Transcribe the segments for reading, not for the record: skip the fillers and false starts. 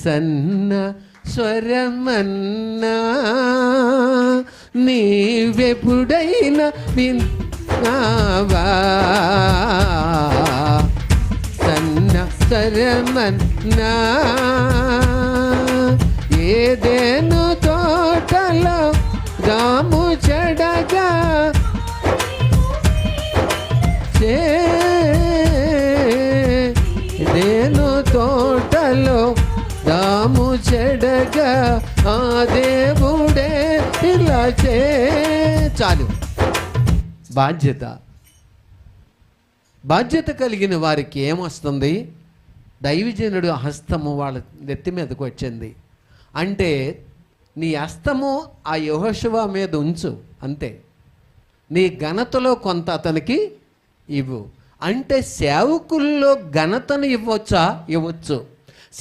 సన్న స్వరమన్నా నీవెప్పుడైనా విన్నావా? సన్న స్వరమన్నా ఏదేను తోటలో రాము చెడగా ఏదేను తోటలో రాము చెడగా ఆ దేవుడే ఇలా చాలు. బాధ్యత కలిగిన వారికి ఏమొస్తుంది? దైవజనుడు హస్తము వాళ్ళ నెత్తి మీదకు వచ్చింది అంటే నీ హస్తము ఆ యెహోషువ మీద ఉంచు, అంతే. నీ ఘనతలో కొంత అతనికి ఇవ్వు. అంటే సేవకుల్లో ఘనతను ఇవ్వచ్చా? ఇవ్వచ్చు.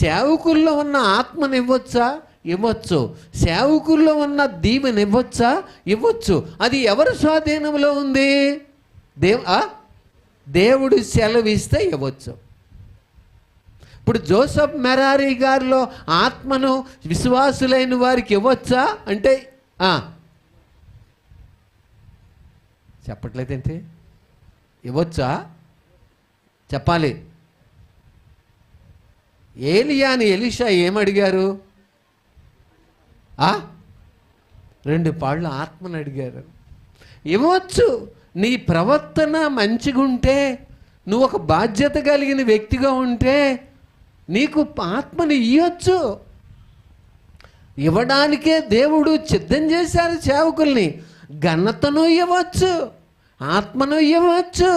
సేవకుల్లో ఉన్న ఆత్మను ఇవ్వచ్చా? ఇవ్వచ్చు. సేవకుల్లో ఉన్న దీవెన ఇవ్వచ్చా? ఇవ్వచ్చు. అది ఎవరి స్వాధీనంలో ఉంది? దేవుడు సెలవిస్తే ఇవ్వచ్చు. ఇప్పుడు జోసెఫ్ మెరారీ గారిలో ఆత్మను విశ్వాసులైన వారికి ఇవ్వచ్చా అంటే చెప్పట్లేదేంటి? ఇవ్వచ్చా? చెప్పాలి. ఏలియాని ఎలీషా ఏమడిగారు? 2 పాళ్ళు ఆత్మను అడిగారు. ఇవ్వచ్చు. నీ ప్రవర్తన మంచిగుంటే, నువ్వు ఒక బాధ్యత కలిగిన వ్యక్తిగా ఉంటే నీకు ఆత్మని ఇవ్వచ్చు. ఇవ్వడానికే దేవుడు సిద్ధం చేశారు సేవకుల్ని. ఘనతను ఇవ్వచ్చు, ఆత్మను ఇవ్వచ్చు,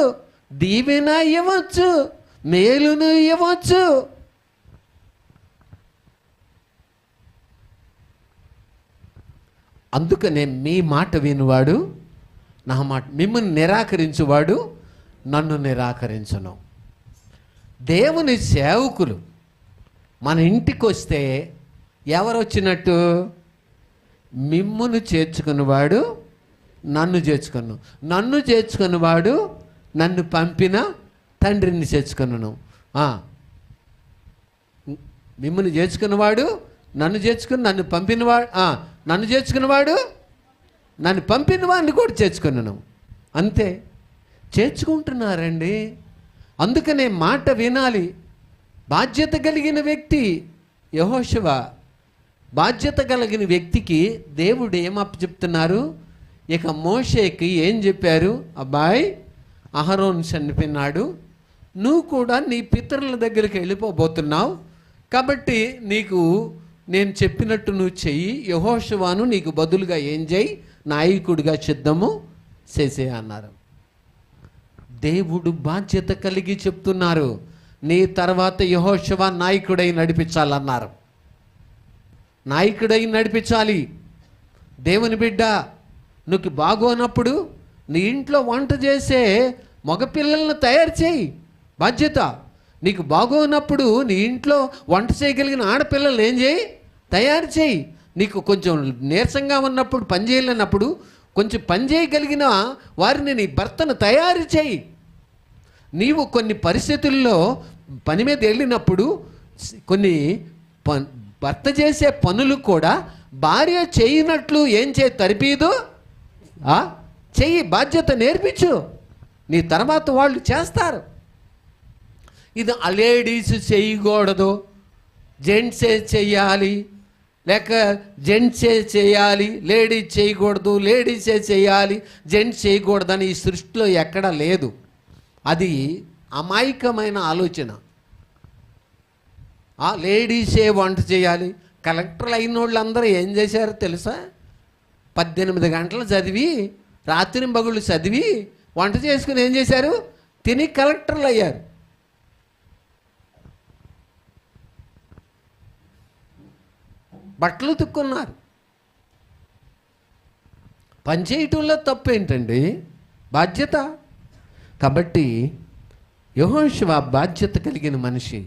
దీవెన ఇవ్వచ్చు, మేలును ఇవ్వచ్చు. అందుకనే మీ మాట వినువాడు నా మాట, మిమ్మల్ని నిరాకరించువాడు నన్ను నిరాకరించను. దేవుని సేవకులు మన ఇంటికి వస్తే ఎవరు వచ్చినట్టు? మిమ్మును చేర్చుకున్నవాడు నన్ను చేర్చుకును, నన్ను చేర్చుకున్నవాడు నన్ను పంపిన తండ్రిని చేర్చుకున్నాను. మిమ్మును చేర్చుకున్నవాడు నన్ను చేర్చుకుని, నన్ను పంపినవాడు నన్ను చేర్చుకున్నవాడు నన్ను పంపిన వాడిని కూడా చేర్చుకున్నాను. అంతే, చేర్చుకుంటున్నారండి. అందుకనే మాట వినాలి. బాధ్యత కలిగిన వ్యక్తి యెహోషువ. బాధ్యత కలిగిన వ్యక్తికి దేవుడు ఏమప్పచెప్తున్నారు? ఇక మోషేకి ఏం చెప్పారు? అబ్బాయి, అహరోను చనిపోయినాడు, నువ్వు కూడా నీ పితరుల దగ్గరికి వెళ్ళిపోబోతున్నావు, కాబట్టి నీకు నేను చెప్పినట్టు నువ్వు చెయ్యి. యెహోషువను నీకు బదులుగా ఏం చేయి? నాయకుడిగా సిద్ధము చేసే అన్నారు. దేవుడు బాధ్యత కలిగి చెప్తున్నారు, నీ తర్వాత యెహోషువ నాయకుడై నడిపించాలన్నారు. నాయకుడై నడిపించాలి. దేవుని బిడ్డ, నువ్వు బాగోనప్పుడు నీ ఇంట్లో వంట చేసే మగపిల్లలను తయారు చేయి. బాధ్యత. నీకు బాగోనప్పుడు నీ ఇంట్లో వంట చేయగలిగిన ఆడపిల్లలను ఏం చేయి? తయారు చేయి. నీకు కొంచెం నీరసంగా ఉన్నప్పుడు, పని చేయలేనప్పుడు కొంచెం పని చేయగలిగిన వారిని నీ భర్తను తయారు చేయి. నీవు కొన్ని పరిస్థితుల్లో పని మీద వెళ్ళినప్పుడు కొన్ని భర్త చేసే పనులు కూడా భార్య చేయనట్లు ఏం చేయి? తరిపీదు చెయ్యి. బాధ్యత నేర్పించు. నీ తర్వాత వాళ్ళు చేస్తారు. ఇది లేడీస్ చేయకూడదు, జెంట్సే చెయ్యాలి, లేక జెంట్సే చేయాలి, లేడీస్ చేయకూడదు, లేడీసే చేయాలి, జెంట్స్ చేయకూడదని ఈ సృష్టిలో ఎక్కడా లేదు. అది అమాయకమైన ఆలోచన. లేడీసే వంట చేయాలి. కలెక్టర్లు అయిన వాళ్ళందరూ ఏం చేశారో తెలుసా? 18 గంటలు చదివి, రాత్రి పగుళ్ళు చదివి, వంట చేసుకుని ఏం చేశారు? తిని కలెక్టర్లు అయ్యారు. బట్టలు తుక్కున్నారు. పని చేయటంలో తప్పు ఏంటండి? బాధ్యత. కాబట్టి యెహోషువ బాధ్యత కలిగిన మనిషి.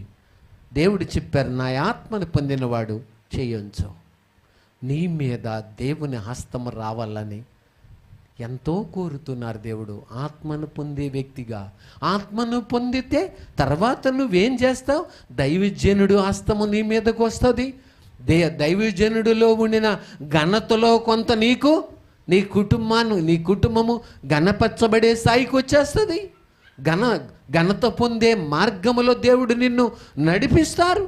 దేవుడు చెప్పారు, నా ఆత్మను పొందినవాడు చేయొచ్చు. నీ మీద దేవుని హస్తము రావాలని ఎంతో కోరుతున్నారు దేవుడు ఆత్మను పొందే వ్యక్తిగా. ఆత్మను పొందితే తర్వాత నువ్వేం చేస్తావు? దైవజనుడు హస్తము నీ మీదకు వస్తుంది. దైవజనుడిలో ఉండిన ఘనతలో కొంత నీకు, నీ కుటుంబము ఘనపరచబడే స్థాయికి వచ్చేస్తుంది. ఘనత పొందే మార్గములో దేవుడు నిన్ను నడిపిస్తారు.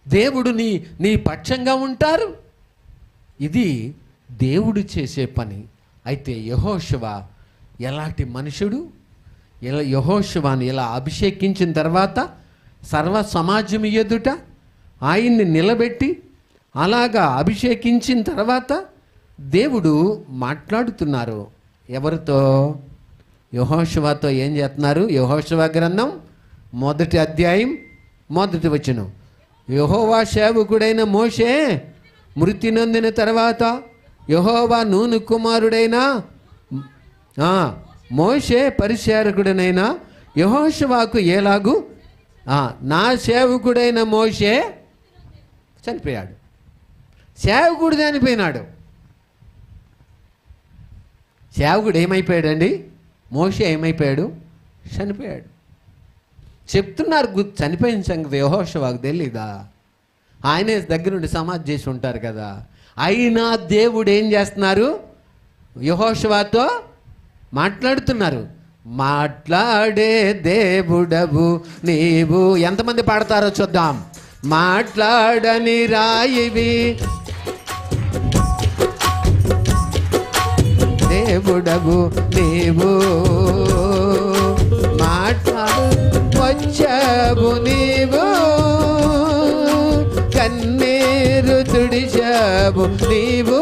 దేవుడు నీ పక్షంగా ఉంటారు. ఇది దేవుడు చేసే పని. అయితే యెహోషువ ఎలాంటి మనుషుడు? యెహోషువను ఇలా అభిషేకించిన తర్వాత సర్వ సమాజం ఎదుట ఆయన్ని నిలబెట్టి అలాగా అభిషేకించిన తర్వాత దేవుడు మాట్లాడుతున్నారు. ఎవరితో? యెహోషువతో. ఏం చేస్తున్నారు? యెహోషువ గ్రంథం 1వ అధ్యాయం 1వ వచనం. యెహోవా సేవకుడైన మోషే మృతి నొందిన తర్వాత యెహోవా నూను కుమారుడైన మోషే పరిచారకుడనైన యెహోషువకు ఎలాగు నా సేవకుడైన మోషే చనిపోయాడు. సేవకుడు చనిపోయినాడు. సేవకుడు ఏమైపోయాడండి? మోషే ఏమైపోయాడు? చనిపోయాడు. చెప్తున్నారు చనిపోయిన సంగతి యెహోషువకు తెలీదా? ఆయనే దగ్గరుండి సమాధి చేసి ఉంటారు కదా. అయినా దేవుడు ఏం చేస్తున్నారు? యెహోషువతో మాట్లాడుతున్నారు. మాట్లాడే దేవుడవు నీవు. ఎంతమంది పాడతారో చూద్దాం. మాట్లాడని రాయివి దేవుడవు నీవు, మాట్లాడు వచ్చావు నీవు, కన్నీరు తుడిచావు నీవు,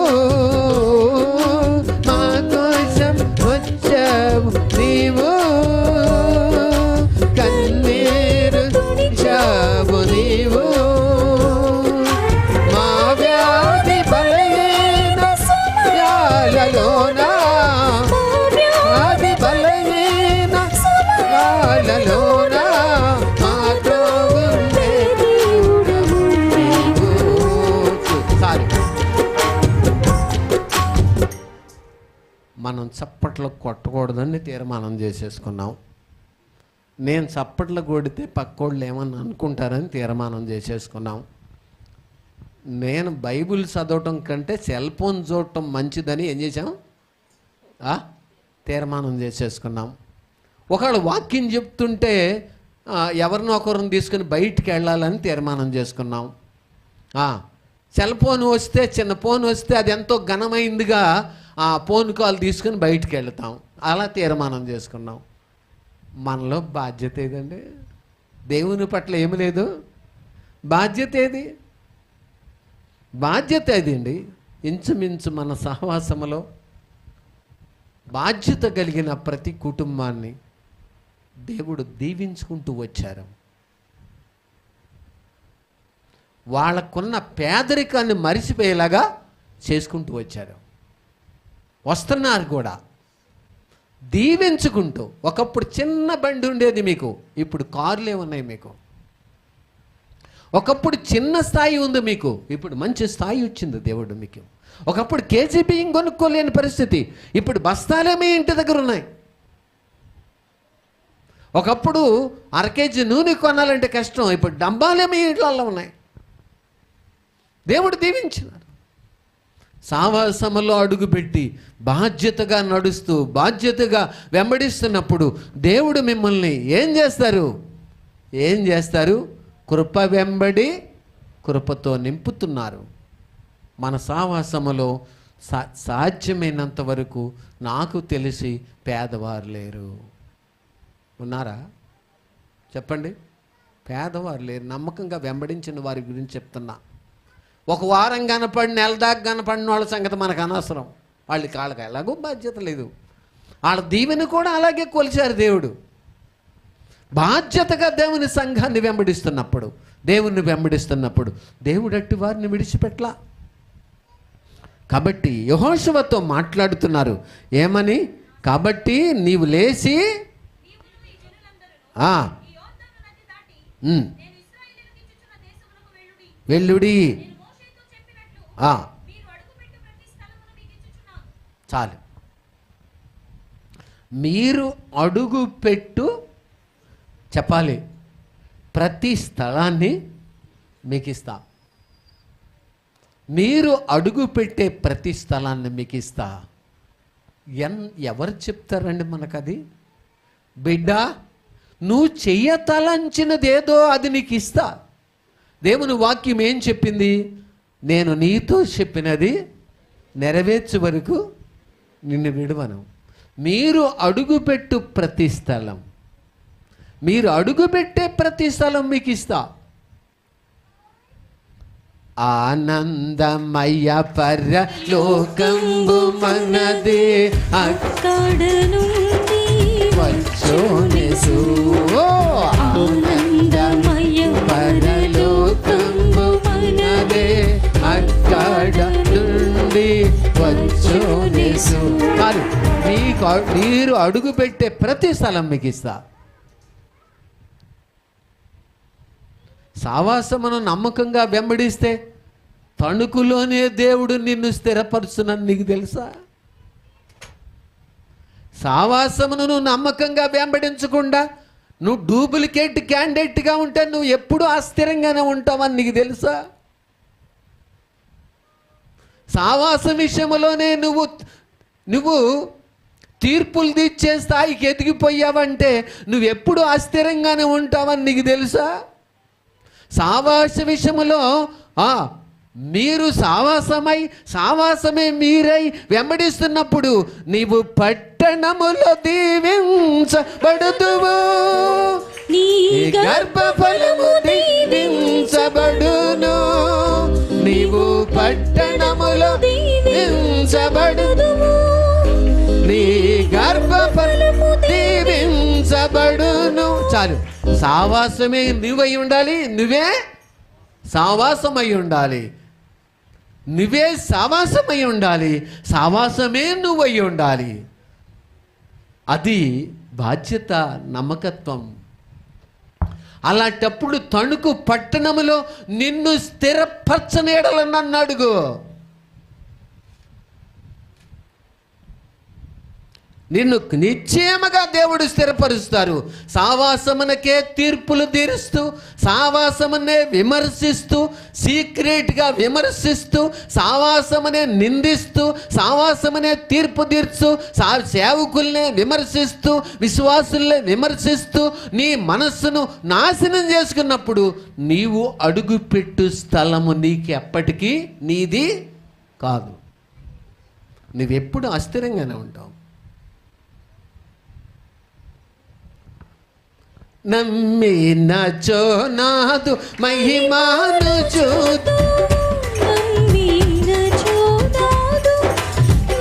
మా కోసం వచ్చావు నీవు, కన్నీరు తుడిచావు నీవు, మా వ్యాధి బలహీన సమయాలలోనా, వ్యాధి బలహీన సమయాలలోనా మాతో ఉండే దేవుడవు నీవు. మనం చప్పట్లు కొట్టకూడదని తీర్మానం చేసేసుకున్నాం. నేను చప్పట్లు కొడితే పక్కోళ్ళు ఏమన్నా అనుకుంటారని తీర్మానం చేసేసుకున్నాం. నేను బైబిల్ చదవటం కంటే సెల్ ఫోన్ చూడటం మంచిదని ఏం చేసాం? తీర్మానం చేసేసుకున్నాం. ఒకళ్ళు వాక్యం చెప్తుంటే ఎవరినో ఒకరిని తీసుకుని బయటికి వెళ్ళాలని తీర్మానం చేసుకున్నాం. సెల్ ఫోన్ వస్తే, చిన్న ఫోన్ వస్తే అది ఎంతో ఘనమైందిగా ఆ ఫోన్ కాల్ తీసుకుని బయటికి వెళ్తాం. అలా తీర్మానం చేసుకున్నాం. మనలో బాధ్యత ఏదండి? దేవుని పట్ల ఏమి లేదు. బాధ్యత ఏది? బాధ్యత ఏదండి? ఇంచుమించు మన సహవాసములో బాధ్యత కలిగిన ప్రతి కుటుంబాన్ని దేవుడు దీవించుకుంటూ వచ్చారు. వాళ్ళకున్న పేదరికాన్ని మరిచిపోయేలాగా చేసుకుంటూ వచ్చారు. వస్తున్నారు కూడా దీవించుకుంటూ. ఒకప్పుడు చిన్న బండి ఉండేది మీకు, ఇప్పుడు కార్లే ఉన్నాయి మీకు. ఒకప్పుడు చిన్న స్థాయి ఉంది మీకు, ఇప్పుడు మంచి స్థాయి వచ్చింది దేవుడు మీకు. ఒకప్పుడు కేజీ బియ్యం కొనుక్కోలేని పరిస్థితి, ఇప్పుడు బస్తాలే మీ ఇంటి దగ్గర ఉన్నాయి. ఒకప్పుడు 1/2 కేజీ నూనె కొనాలంటే కష్టం, ఇప్పుడు డబ్బాలే మీ ఇంట్లలో ఉన్నాయి. దేవుడు దీవించినారు. సావాసములో అడుగుపెట్టి బాధ్యతగా నడుస్తూ బాధ్యతగా వెంబడిస్తున్నప్పుడు దేవుడు మిమ్మల్ని ఏం చేస్తారు? కృప వెంబడి కృపతో నింపుతున్నారు. మన సావాసములో సాధ్యమైనంత వరకు నాకు తెలిసి పేదవారు లేరు. ఉన్నారా? చెప్పండి. పేదవారు లేరు. నమ్మకంగా వెంబడించిన వారి గురించి చెప్తున్నా. ఒక వారం కనపడి నెల దాకా కనపడిన వాళ్ళ సంగతి మనకు అనవసరం. వాళ్ళకి ఎలాగో బాధ్యత లేదు. వాళ్ళ దీవెని కూడా అలాగే కొలిచారు దేవుడు. బాధ్యతగా దేవుని సంఘాన్ని వెంబడిస్తున్నప్పుడు, దేవుణ్ణి వెంబడిస్తున్నప్పుడు దేవుడు అట్టి వారిని విడిచిపెట్టలా. కాబట్టి యెహోషువతో మాట్లాడుతున్నారు. ఏమని? కాబట్టి నీవు లేచి వెళ్ళుడి. చాలు. మీరు అడుగు పెట్టు చెప్పాలి, ప్రతి స్థలాన్ని మీకు ఇస్తా. మీరు అడుగు పెట్టే ప్రతి స్థలాన్ని మీకు ఇస్తా. ఎవరు చెప్తారండి మనకది? బిడ్డ, నువ్వు చెయ్యతలంచినదేదో అది నీకు ఇస్తా. దేవుని వాక్యం ఏం చెప్పింది? నేను నీతో చెప్పినది నెరవేర్చే వరకు నిన్ను విడువను. మీరు అడుగుపెట్టు ప్రతి స్థలం, మీరు అడుగుపెట్టే ప్రతి స్థలం మీకు ఇస్తా. ఆనందమయ్య పరలోకంబు మనదే, అక్కడ నుండి వచ్చోనేసు. ఆనందమయ్య పరలోకంబు మనదే, అక్కడ నుండి వచ్చోనేసు. మీరు అడుగు పెట్టే ప్రతి స్థలం మీకు ఇస్తా. సావాసమును నమ్మకంగా వెంబడిస్తే తణుకులోనే దేవుడు నిన్ను స్థిరపరుచునని నీకు తెలుసా? సావాసమును నువ్వు నమ్మకంగా వెంబడించకుండా నువ్వు డూప్లికేట్ క్యాండిడేట్గా ఉంటే నువ్వు ఎప్పుడూ అస్థిరంగానే ఉంటావని నీకు తెలుసా? సావాసం విషయంలోనే నువ్వు తీర్పులు తీర్చే స్థాయికి ఎదిగిపోయావంటే నువ్వు ఎప్పుడు అస్థిరంగానే ఉంటావని నీకు తెలుసా? సావాస విషయంలో మీరు సావాసమే మీరై వెంబడిస్తున్నప్పుడు నీవు పట్టణములో దీవించబడుదువు, నీ గర్భఫలము దీవించబడును. నీవు పట్టణములో దీవించబడుదువు, నీ గర్భఫలము దీవించబడును. చాలు. సావాసమే నువ్వై ఉండాలి, నువ్వే సావాసమై ఉండాలి, నువ్వే సావాసమై ఉండాలి, సావాసమే నువ్వై ఉండాలి. అది బాధ్యత, నమ్మకత్వం. అలాంటప్పుడు తణుకు పట్టణములో నిన్ను స్థిరపరచనేడలని నన్ను అడుగు. నిన్ను నిశ్చయముగా దేవుడు స్థిరపరుస్తారు. సావాసమునకే తీర్పులు తీరుస్తూ, సావాసమునే విమర్శిస్తూ, సీక్రెట్గా విమర్శిస్తూ, సావాసమునే నిందిస్తూ, సావాసమునే తీర్పు తీర్చు, సేవకుల్నే విమర్శిస్తూ, విశ్వాసుల్నే విమర్శిస్తూ నీ మనస్సును నాశనం చేసుకున్నప్పుడు నీవు అడుగుపెట్టు స్థలము నీకు ఎప్పటికీ నీది కాదు. నువ్వెప్పుడు అస్థిరంగానే ఉంటావు. నమ్మినచో నాదు మహిమాను చూదు,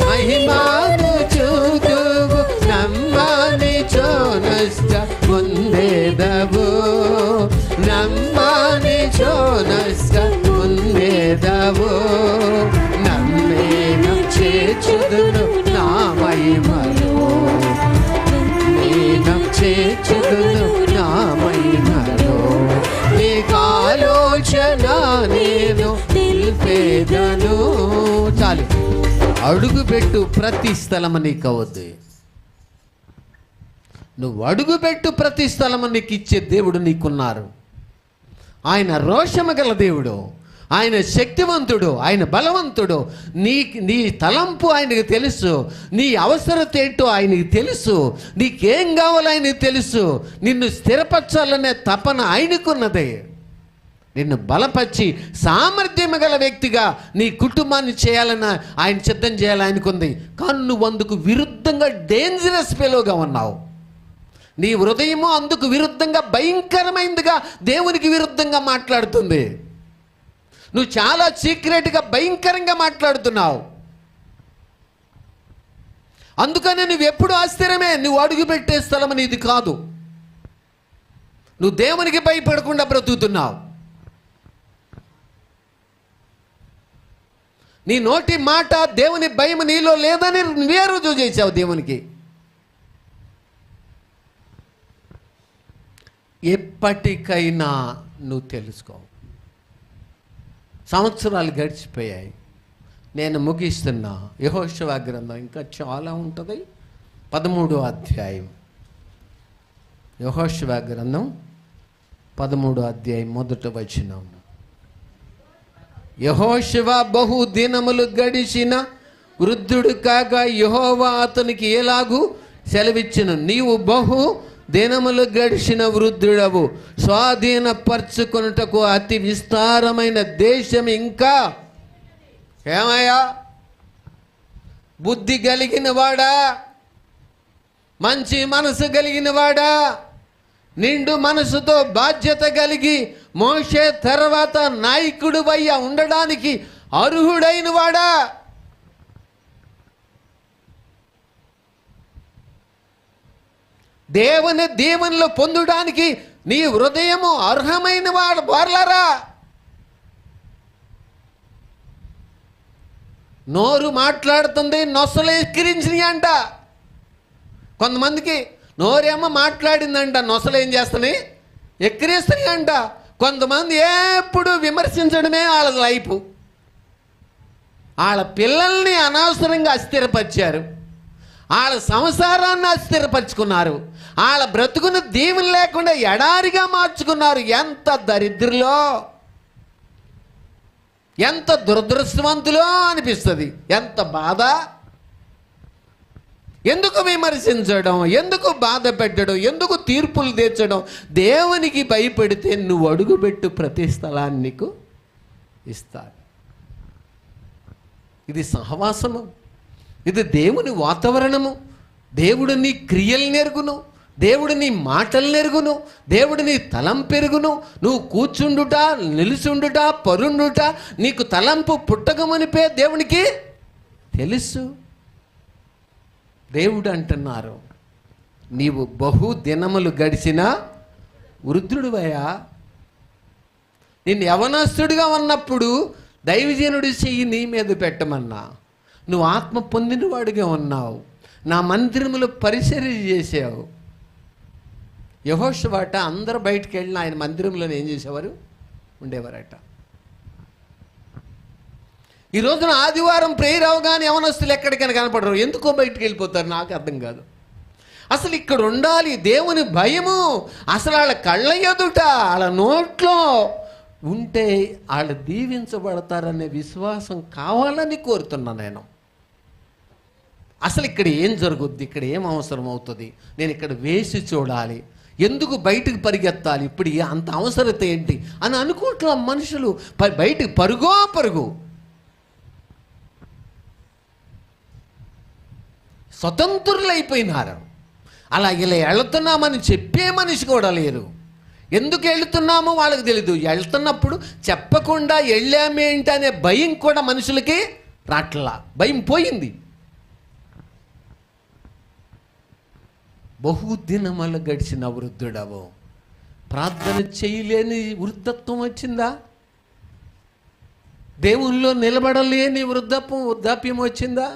మహిమాను చూదువు, నమ్మనిచో నష్ట పొందేదవు, నమ్మనిచో నష్ట పొందేదవు. నమ్మేను చేర్చుదును నా మహిమలో, చేర్చుదును నా మహిమలో, నీకు ఆలోచన నేను తెలిపేదను. చాలు. అడుగుపెట్టు ప్రతి స్థలము నీకు అవద్దు. నువ్వు అడుగుపెట్టు ప్రతి స్థలము నీకు ఇచ్చే దేవుడు నీకున్నారు. ఆయన రోషము గల దేవుడు, ఆయన శక్తివంతుడు, ఆయన బలవంతుడు. నీ తలంపు ఆయనకు తెలుసు, నీ అవసరత ఏంటో ఆయనకి తెలుసు, నీకేం కావాలో ఆయనకు తెలుసు. నిన్ను స్థిరపరచాలనే తపన ఆయనకున్నదే. నిన్ను బలపరిచి సామర్థ్యం గల వ్యక్తిగా నీ కుటుంబాన్ని చేయాలని ఆయన సిద్ధం చేయాలని ఆయనకుంది. కానీ నువ్వు అందుకు విరుద్ధంగా డేంజరస్ ఫెలోగా ఉన్నావు. నీ హృదయము అందుకు విరుద్ధంగా భయంకరమైనదిగా దేవునికి విరుద్ధంగా మాట్లాడుతుంది. నువ్వు చాలా సీక్రెట్గా భయంకరంగా మాట్లాడుతున్నావు. అందుకనే నువ్వు ఎప్పుడు అస్థిరమే. నువ్వు అడుగుపెట్టే స్థలం నీది కాదు. నువ్వు దేవునికి భయపడకుండా బ్రతుకుతున్నావు. నీ నోటి మాట దేవుని భయం నీలో లేదని నువ్వే రుజువు చేసావు దేవునికి. ఎప్పటికైనా నువ్వు తెలుసుకో. సంవత్సరాలు గడిచిపోయాయి, నేను ముగిస్తున్నా. యెహోషువ గ్రంథం ఇంకా చాలా ఉంటుంది. 13వ అధ్యాయం, యెహోషువ గ్రంథం 13వ అధ్యాయం 1వ వచనం. యెహోషువ బహు దినములు గడిచిన వృద్ధుడు కాగా యెహోవా అతనికి ఎలాగూ సెలవిచ్చును, నీవు బహు దినములు గడిచిన వృద్ధుడవు, స్వాధీనపరచుకొనుటకు అతి విస్తారమైన దేశం ఇంకా. ఏమయ్యా, బుద్ధి కలిగిన వాడా, మంచి మనసు కలిగిన వాడా, నిండు మనసుతో బాధ్యత కలిగి మోషే తర్వాత నాయకుడు వయ్య ఉండడానికి అర్హుడైన వాడా, దేవుని దీవెనలు పొందడానికి నీ హృదయము అర్హమైన వాడు వారలారా. నోరు మాట్లాడుతుంది, నొసలు ఎక్కిరించినాయి అంట. కొంతమందికి నోరేమో మాట్లాడిందంట, నొసలు ఏం చేస్తున్నాయి, ఎక్కిరిస్తున్నాయి అంట. కొంతమంది ఎప్పుడు విమర్శించడమే వాళ్ళ లైఫ్. వాళ్ళ పిల్లల్ని అనవసరంగా అస్థిరపరిచారు, వాళ్ళ సంసారాన్ని అస్థిరపరుచుకున్నారు, వాళ్ళ బ్రతుకును దీవెన లేకుండా ఎడారిగా మార్చుకున్నారు. ఎంత దరిద్రులో, ఎంత దురదృష్టవంతులో అనిపిస్తుంది. ఎంత బాధ. ఎందుకు విమర్శించడం, ఎందుకు బాధ పెట్టడం, ఎందుకు తీర్పులు తీర్చడం? దేవునికి భయపెడితే నువ్వు అడుగుపెట్టు ప్రతి స్థలాన్ని నీకు ఇస్తాడు. ఇది సహవాసము, ఇది దేవుని వాతావరణము. దేవుడు నీ క్రియలు నెరుగును, దేవుడు నీ మాటలు నెరుగును, దేవుడు నీ తలంపెరుగును. నువ్వు కూర్చుండుట, నిలుచుండుట, పరుండుట నీకు తలంపు పుట్టకమునిపే దేవునికి తెలుసు. దేవుడు అంటున్నారు, నీవు బహు దినములు గడిచిన వృద్ధుడువయ్యా. నిన్ను యవనస్తుడిగా ఉన్నప్పుడు దైవజనుడి చెయ్యి నీ మీద పెట్టమన్నా, నువ్వు ఆత్మ పొందినవాడిగా ఉన్నావు, నా మందిరములో పరిచర్య చేసావు. యెహోషువట అందరూ బయటికి వెళ్ళిన ఆయన మందిరంలో ఏం చేసేవారు, ఉండేవారట. ఈ రోజున ఆదివారం ప్రేయర్ అవగానే యవనస్తులు ఎక్కడికైనా కనపడరు, ఎందుకో బయటికి వెళ్ళిపోతారు, నాకు అర్థం కాదు. అసలు ఇక్కడ ఉండాలి దేవుని భయము. అసలు వాళ్ళ కళ్ళ ఎదుట, వాళ్ళ నోట్లో ఉంటే వాళ్ళు దీవించబడతారనే విశ్వాసం కావాలని కోరుతున్నా నేను. అసలు ఇక్కడ ఏం జరుగుద్ది, ఇక్కడ ఏం అవసరం అవుతుంది, నేను ఇక్కడ వేసి చూడాలి, ఎందుకు బయటకు పరిగెత్తాలి, ఇప్పుడు అంత అవసరత ఏంటి అని అనుకుంటున్న మనుషులు బయటకు పరుగు స్వతంత్రులైపోయినారు. అలా ఇలా వెళుతున్నామని చెప్పే మనిషి కూడా లేరు. ఎందుకు వెళుతున్నామో వాళ్ళకి తెలీదు. వెళ్తున్నప్పుడు చెప్పకుండా వెళ్ళామేంటి అనే భయం కూడా మనుషులకి రాట్లా, భయం పోయింది. బహుదినములు గడిచిన వృద్ధుడవు, ప్రార్థన చేయలేని వృద్ధత్వం వచ్చిందా? దేవుల్లో నిలబడలేని వృద్ధాప్యం వచ్చిందా?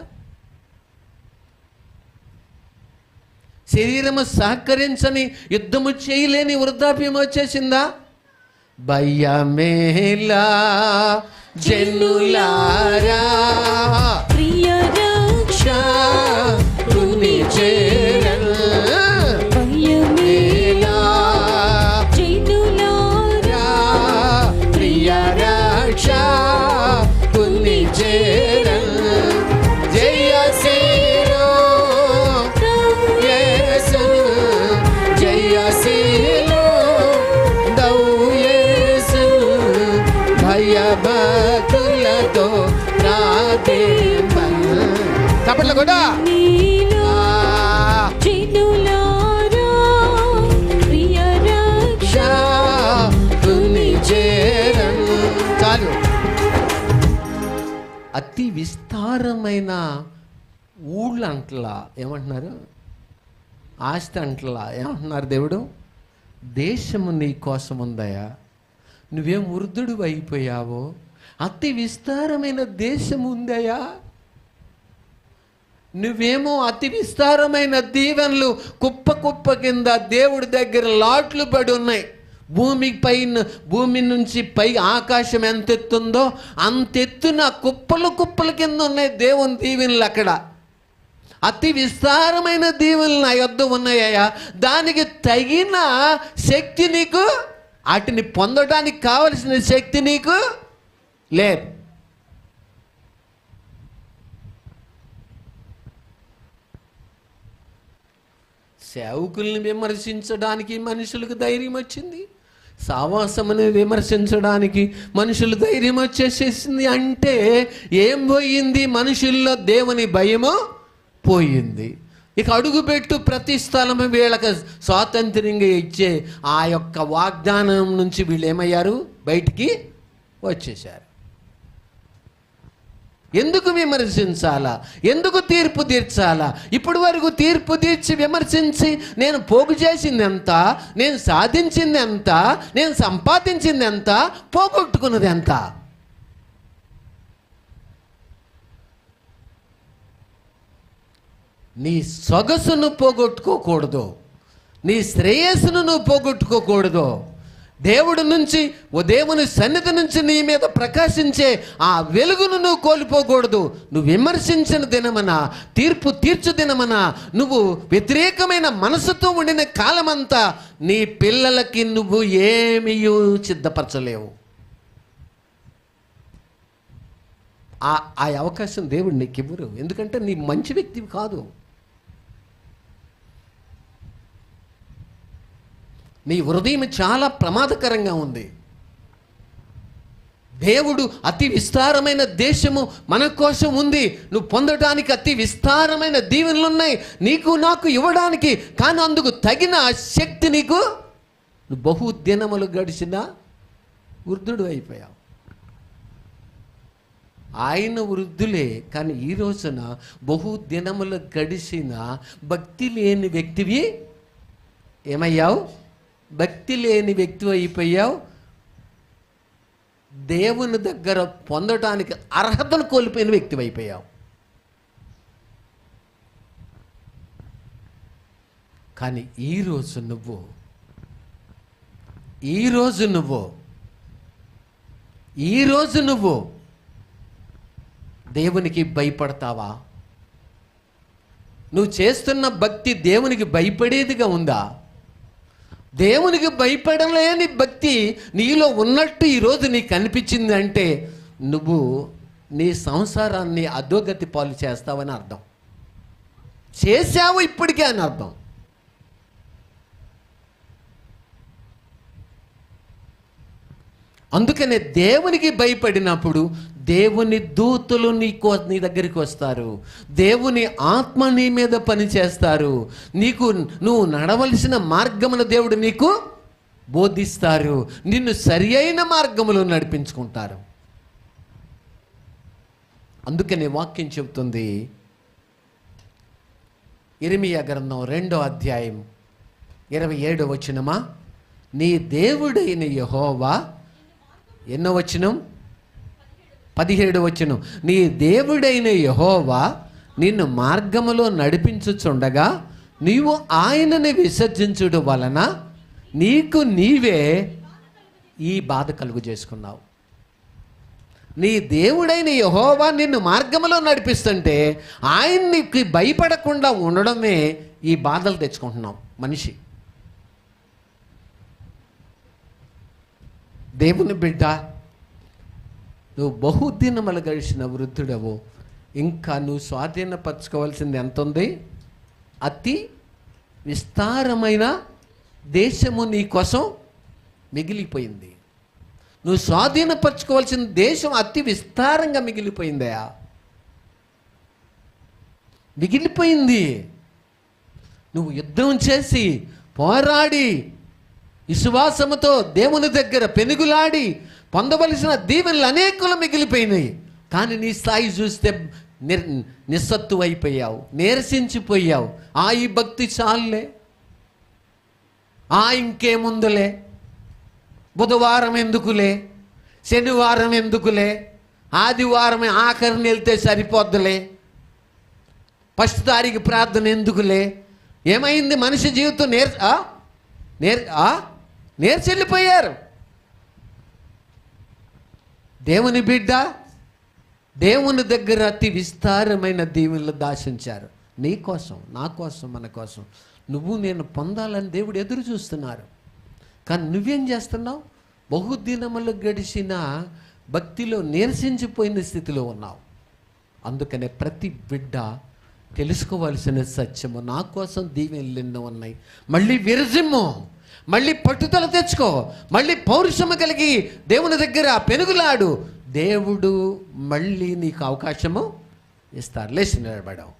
శరీరము సహకరించని యుద్ధము చేయలేని వృద్ధాప్యం వచ్చేసిందా? భయమేలా జనులారా, ప్రియ రక్ష తుని చేరల్. భయమేలా జనులారా, ప్రియ రక్ష తుని చేరల్. జయ సేరో యేసు, జయ సేరో దౌ యేసు. భయభక్తులతో ప్రార్థింపల్. చప్పట్లు కూడా. చాలు. అతి విస్తారమైన ఊళ్ళు అంటలా ఏమంటున్నారు, ఆస్తి అంటలా ఏమంటున్నారు, దేవుడు దేశము నీ కోసం ఉందయా, నువ్వేం వృద్ధుడు అయిపోయావో, అతి విస్తారమైన దేశం ఉందయా, నువ్వేమో అతి విస్తారమైన దీవెనలు కుప్ప కుప్ప కింద దేవుడి దగ్గర లాట్లు పడి ఉన్నాయి. భూమి నుంచి పై ఆకాశం ఎంత ఎత్తుందో అంతెత్తున కుప్పలు కుప్పల కింద ఉన్నాయి దేవుని దీవెనలు. అక్కడ అతి విస్తారమైన దీవెనలు నా యొద్ద ఉన్నాయా, దానికి తగిన శక్తి నీకు, వాటిని పొందడానికి కావలసిన శక్తి నీకు లేదు. సేవకుల్ని విమర్శించడానికి మనుషులకు ధైర్యం వచ్చింది, సావాసముని విమర్శించడానికి మనుషులు ధైర్యం వచ్చేసేసింది. అంటే ఏం పోయింది? మనుషుల్లో దేవుని భయము పోయింది. ఇక అడుగుపెట్టు ప్రతి స్థలము వీళ్ళకి స్వాతంత్ర్యంగా ఇచ్చే ఆ యొక్క వాగ్దానం నుంచి వీళ్ళు ఏమయ్యారు? బయటికి వచ్చేశారు. ఎందుకు విమర్శించాలా? ఎందుకు తీర్పు తీర్చాలా? ఇప్పటి వరకు తీర్పు తీర్చి విమర్శించి నేను పోగు చేసింది ఎంత, నేను సాధించింది ఎంత, నేను సంపాదించింది ఎంత, పోగొట్టుకున్నది ఎంత? నీ సొగసును పోగొట్టుకోకూడదు, నీ శ్రేయస్సును నువ్వు పోగొట్టుకోకూడదు. దేవుని సన్నిధి నుంచి నీ మీద ప్రకాశించే ఆ వెలుగును నువ్వు కోల్పోకూడదు. నువ్వు విమర్శించిన దినమన, తీర్పు తీర్చు దినమన, నువ్వు వ్యతిరేకమైన మనసుతో ఉండిన కాలమంతా నీ పిల్లలకి నువ్వు ఏమీ సిద్ధపరచలేవు. ఆ అవకాశం దేవుడు నీకు ఇవ్వరు. ఎందుకంటే నీ మంచి వ్యక్తివి కాదు. నీ హృదయం చాలా ప్రమాదకరంగా ఉంది. దేవుడు అతి విస్తారమైన దేశము మన కోసం ఉంది. నువ్వు పొందడానికి అతి విస్తారమైన దీవెనలు ఉన్నాయి నీకు నాకు ఇవ్వడానికి. కానీ అందుకు తగిన శక్తి నీకు, నువ్వు బహుదినములు గడిచిన వృద్ధుడు అయిపోయావు. ఆయన వృద్ధులే, కానీ ఈ రోజున బహుదినములు గడిచిన భక్తి లేని వ్యక్తివి ఏమయ్యావు? భక్తి లేని వ్యక్తి అయిపోయావు. దేవుని దగ్గర పొందడానికి అర్హతను కోల్పోయిన వ్యక్తి అయిపోయావు. కానీ ఈరోజు నువ్వు దేవునికి భయపడతావా? నువ్వు చేస్తున్న భక్తి దేవునికి భయపడేదిగా ఉందా? దేవునికి భయపడలేని భక్తి నీలో ఉన్నట్టు ఈరోజు నీకు అనిపించింది అంటే నువ్వు నీ సంసారాన్ని అధోగతి పాలు చేస్తావని అర్థం. చేశావు ఇప్పటికే అని అర్థం. అందుకనే దేవునికి భయపడినప్పుడు దేవుని దూతలు నీ దగ్గరికి వస్తారు. దేవుని ఆత్మ నీ మీద పని చేస్తారు. నువ్వు నడవలసిన మార్గమును దేవుడు నీకు బోధిస్తారు. నిన్ను సరి అయిన మార్గములో నడిపించుకుంటారు. అందుకనే వాక్యం చెబుతుంది, ఇర్మీయా గ్రంథం 2వ అధ్యాయం 27వ వచనమా, నీ దేవుడైన యెహోవా, ఎన్నో వచనం? 17వ వచనం, నీ దేవుడైన యెహోవా నిన్ను మార్గములో నడిపించుచుండగా నీవు ఆయనని విసర్జించుట వలన నీకు నీవే ఈ బాధ కలుగు చేసుకున్నావు. నీ దేవుడైన యెహోవా నిన్ను మార్గములో నడిపిస్తుంటే ఆయన్ని భయపడకుండా ఉండడమే ఈ బాధలు తెచ్చుకుంటున్నాం మనిషి. దేవుని బిడ్డ, నువ్వు బహుదినములు గడిచిన వృద్ధుడవు. ఇంకా నువ్వు స్వాధీనపరచుకోవాల్సింది ఎంత ఉంది? అతి విస్తారమైన దేశము నీ కోసం మిగిలిపోయింది. నువ్వు స్వాధీనపరచుకోవాల్సిన దేశం అతి విస్తారంగా మిగిలిపోయిందయా, మిగిలిపోయింది. నువ్వు యుద్ధం చేసి పోరాడి విశ్వాసముతో దేవుని దగ్గర పెనుగులాడి పొందవలసిన దీవెనలు అనేకులు మిగిలిపోయినాయి. కానీ నీ స్థాయి చూస్తే నిస్సత్తు అయిపోయావు, నీరసించిపోయావు. ఈ భక్తి చాలులే, ఇంకేముందులే, బుధవారం ఎందుకులే, శనివారం ఎందుకులే, ఆదివారం ఆఖరిని వెళ్తే సరిపోద్దులే, 1వ తారీఖు ప్రార్థన ఎందుకులే. ఏమైంది? మనిషి జీవితం నేర్చెళ్ళిపోయారు. దేవుని బిడ్డ దేవుని దగ్గర అతి విస్తారమైన దీవెనలు దాచించారు. నీ కోసం, నా కోసం, మన కోసం. నువ్వు నేను పొందాలని దేవుడు ఎదురు చూస్తున్నారు. కానీ నువ్వేం చేస్తున్నావు? బహుదినములు గడిచిన భక్తిలో నీరసించిపోయిన స్థితిలో ఉన్నావు. అందుకనే ప్రతి బిడ్డ తెలుసుకోవాల్సిన సత్యము, నా కోసం దీవెనలు ఎన్నో ఉన్నాయి. మళ్ళీ విరజిమ్ము, మళ్ళీ పట్టుదల తెచ్చుకో, మళ్ళీ పౌరుషము కలిగి దేవుని దగ్గర పెనుగులాడు. దేవుడు మళ్ళీ నీకు అవకాశము ఇస్తారు. లేచి నిలబడవు.